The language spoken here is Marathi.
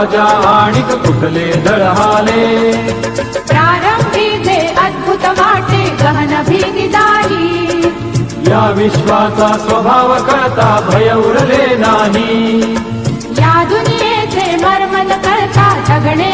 राजा आणिक कुठले दळहाले प्रारंभी जे अद्भुत वाटे गहन भीती जाई या विश्वाचा स्वभाव कळता भय उरले नाही या दुनियेचे मर्म न कळता जगणे